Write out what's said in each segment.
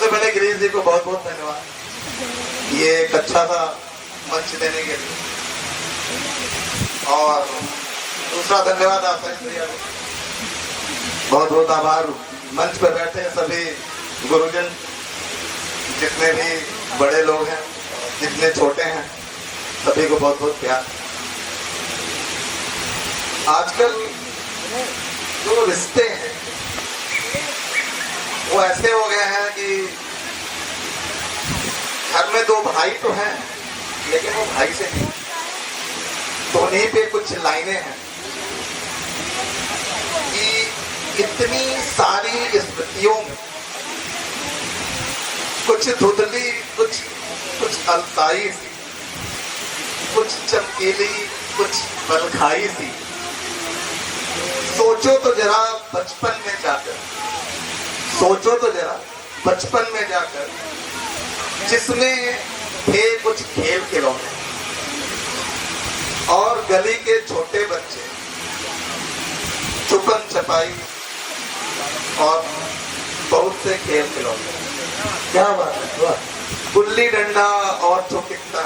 सबसे पहले गिरीश जी को बहुत बहुत धन्यवाद ये एक अच्छा सा मंच देने के लिए, और दूसरा धन्यवाद आशीष भैया को, बहुत बहुत आभार। मंच पर बैठे सभी गुरुजन, जितने भी बड़े लोग हैं, जितने छोटे हैं, सभी को बहुत बहुत प्यार। आजकल जो रिश्ते हैं वो ऐसे हो गए हैं कि घर में दो भाई तो हैं, लेकिन वो भाई से नहीं। तो उन्हीं पे कुछ लाइनें हैं कि इतनी सारी स्मृतियों में कुछ धुंधली, कुछ अलसाई सी, कुछ चमकीली, कुछ बलखाई सी। सोचो तो जरा बचपन में जाकर, सोचो तो जरा बचपन में जाकर, जिसमें थे कुछ खेल खिलौने और गली के छोटे बच्चे, छुपन छपाई और बहुत से खेल खिलौने। क्या बात है, गुल्ली डंडा और चौकिट्टा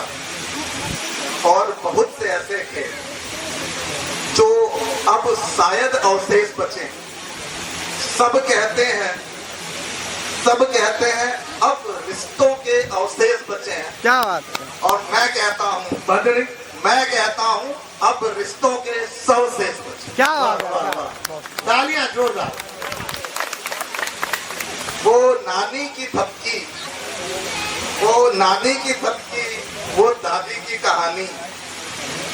और बहुत से ऐसे खेल जो अब शायद अवशेष बचे। सब कहते हैं अब रिश्तों के अवशेष बचे हैं। क्या बात है। और मैं कहता हूँ अब रिश्तों के सौ शेष बचे। क्या बात है, तालियां जोरदार। वो नानी की थपकी, वो नानी की थपकी, वो दादी की कहानी,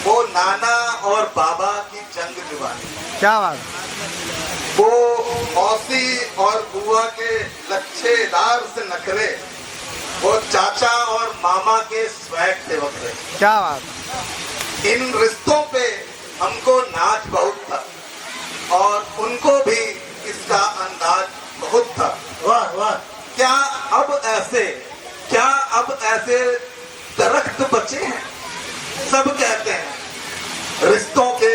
वो नाना और बाबा की जंग जुबानी। क्या बात। वो मौसी और बुआ के लच्छेदार से नखरे, वो चाचा और मामा के स्वैग से वखरे। क्या बात। इन रिश्तों पे हमको नाच बहुत था और उनको भी इसका अंदाज बहुत था। वाह वाह। क्या अब ऐसे दरख्त बचे हैं? सब कहते हैं रिश्तों के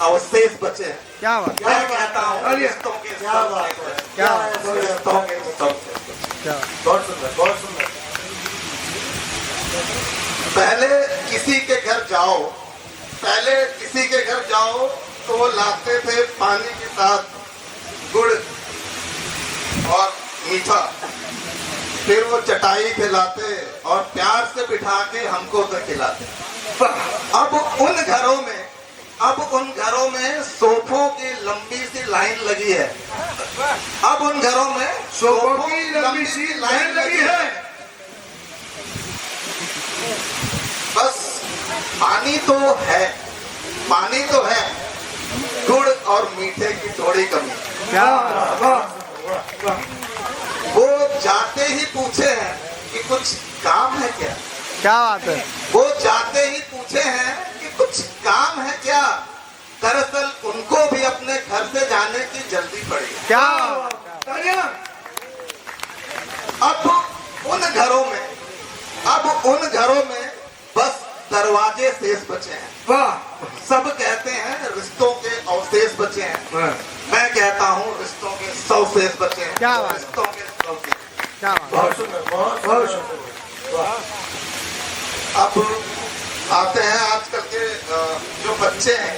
अवशेष बचे हैं। क्या बात। मैं कहता हूँ रिश्तों के क्या बात। रिश्तों के बहुत सुंदर, बहुत सुंदर। पहले किसी के घर जाओ तो वो लाते थे पानी के साथ गुड़ और मीठा, फिर वो चटाई पे लाते और प्यार से बिठा के हमको तो खिलाते। अब उन घरों में सोफों की लंबी सी लाइन लगी है। अब उन घरों में सोफों की लंबी सी लाइन लगी है। बस पानी तो है, गुड़ और मीठे की थोड़ी कमी। क्या। वो जाते ही पूछे हैं कि कुछ काम है क्या? क्या बात है। वो जाते ही पूछे हैं कि कुछ काम है क्या? दरअसल उनको भी अपने घर से जाने की जल्दी पड़ी। क्या। अब उन घरों में बस दरवाजे शेष बचे हैं। वाह। सब कहते हैं रिश्तों के अवशेष बचे हैं। मैं कहता हूँ रिश्तों के सौ शेष बचे हैं। क्या बात। रिश्तों के सौ शेष। क्या बात। बहुत सुंदर, बहुत सुंदर। अब आते हैं आजकल के जो बच्चे हैं,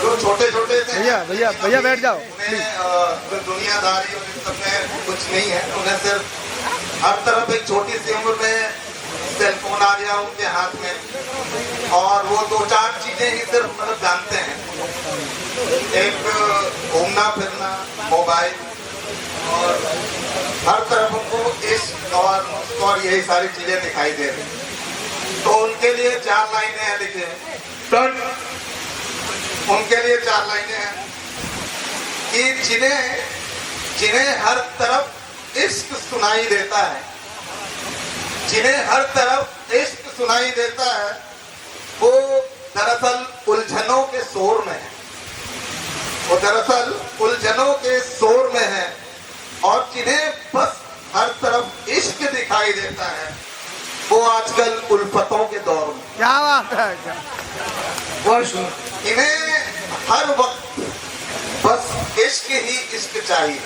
जो छोटे से भैया बैठ जाओ। उन्हें दुनियादारी और इस सब में कुछ नहीं है। उन्हें सिर्फ हर तरफ एक छोटी सी उम्र में सेलफोन आ गया उनके हाथ में, और वो दो चार चीजें ही सिर्फ मतलब जानते हैं। एक घूमना फिरना, मोबाइल, और हर तरफ उनको इश्क और यही सारी चीजें दिखाई दे रही। तो उनके लिए चार लाइनें हैं, लिखे उनके लिए चार लाइनें हैं कि जिन्हें हर तरफ इश्क सुनाई देता है, जिन्हें हर तरफ इश्क सुनाई देता है, वो दरअसल उलझनों के शोर में है। वो दरअसल उलझनों के शोर में है। और जिन्हें बस हर तरफ इश्क दिखाई देता है, वो आजकल उल्फतों के दौर में। क्या बात है। इन्हें हर वक्त बस इश्क ही इश्क चाहिए,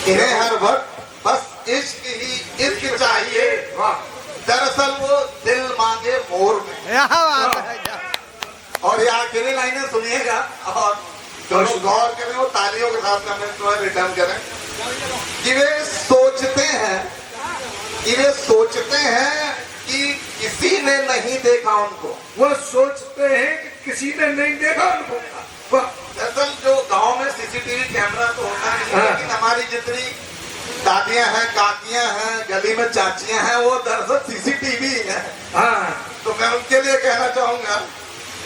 इन्हें हर वक्त बस इश्क ही इश्क चाहिए। दरअसल वो दिल मांगे मोर में। क्या बात है क्या? और ये आखिरी लाइनें सुनिएगा और दोनों गौर करें, वो तालियों के साथ हमें थोड़ा रिटर्न करें कि वे सोचते हैं कि किसी ने नहीं देखा उनको। वो सोचते हैं कि किसी ने नहीं देखा उनको। दरअसल जो गांव में सीसीटीवी कैमरा तो होता नहीं, हाँ। लेकिन हमारी जितनी दादियां हैं, काकियां हैं, गली में चाचियां हैं, वो दरअसल सीसीटीवी है। हाँ, तो मैं उनके लिए कहना चाहूंगा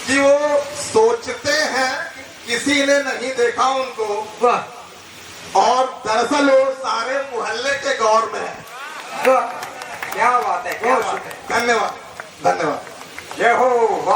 कि वो सोचते हैं किसी ने नहीं देखा उनको, वाह और दरअसल वो सारे मोहल्ले के गौर में है। वाह, क्या बात है, क्या बात है। धन्यवाद, धन्यवाद। जय हो।